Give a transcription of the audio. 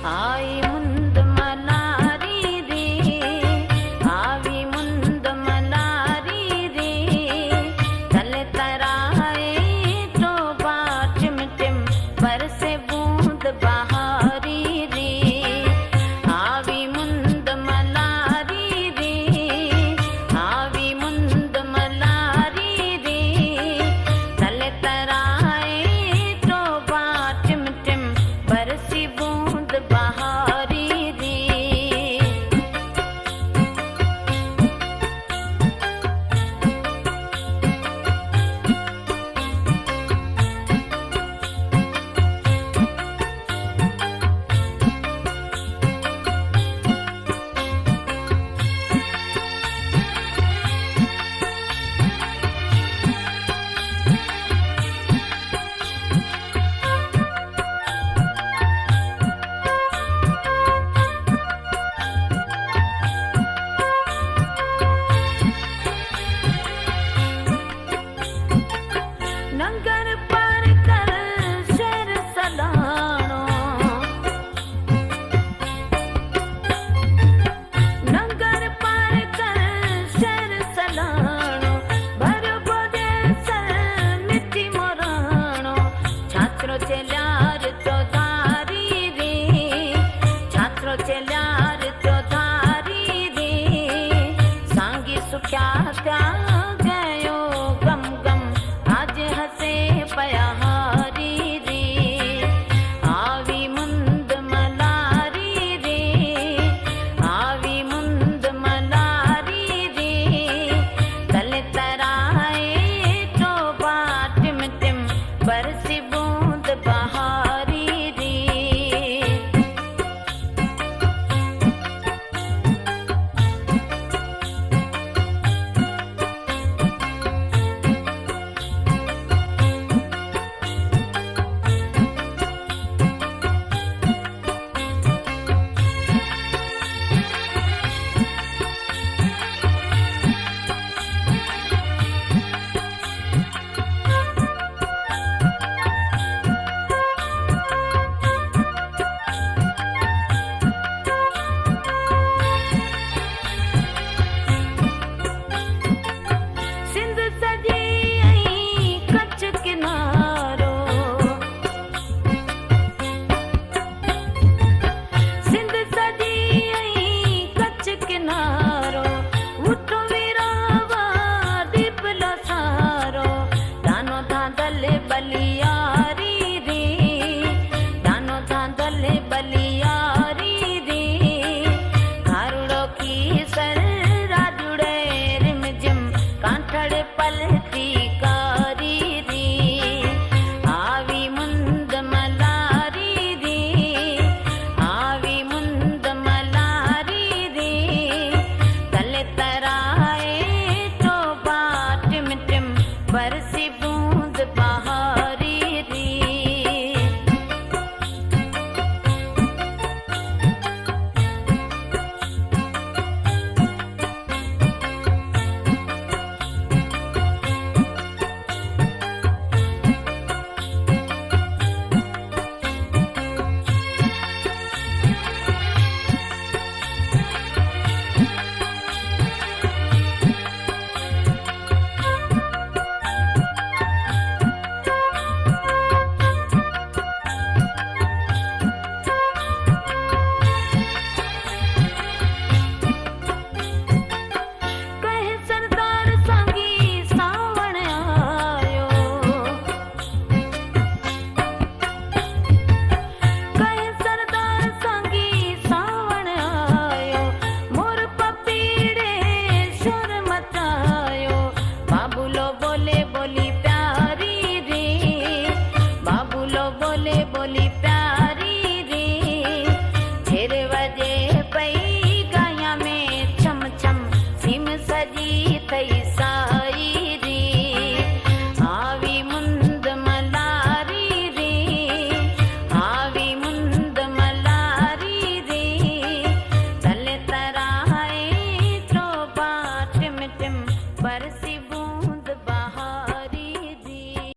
आई मुंद मलारी रे, आवी मुंद मलारी रे, तले तराए तो टिम टिम बरसे बूंद बहारी रे, आवी मुंद मलारी रे, आवी मुंद मलारी रे, तले तराए तो टिम टिम बरसी बूंद बहारी रे। नंगर पार कर शहर सलाणो, नंगर पार कर शहर सलाणो, भर बोदे सर मिट्टी मोराणो, छात्रो चल्यार चौधारी रे, छात्रो चल्यार चौधारी रे, सांगी सुख्या त्या गयो गम गम आज हसे पयाहारी रे, आवी मुंद मलारी रे, आवी मुंद मलारी रे, तले तराए तो टिम टिम बरसी बूंद बहारी रे। सिंध सजी आई कच्छ किनारो, सिंध सजी आई कच्छ किनारो, उठो वीरावा दीप लसारो, दानो धांधल बलियारी रे, दानो धांधल बलियारी रे, खारुड़ो की सर राजुड़े रिम जिम कांठड़ पलती कारी रे, आवी मुंद मलारी रे, आवी मुंद मलारी रे, तले तराए तो टिम टिम बरसी बूंद बहारी रे। कहे सरदार सांगी सावण आयो, कहे सरदार सांगी सावण आयो, मोर पपीड़े शोर मचायो, बाबूलो बोले बोली प्यारी रे, बाबूलो बोले बोली प्यारी रे, छेरे वजे पई गाया में छम छम सिम सजी थई साई रे, आवी मुंद मलारी रे, आवी मुंद मलारी रे, तले तराए तो टिम टिम बरसी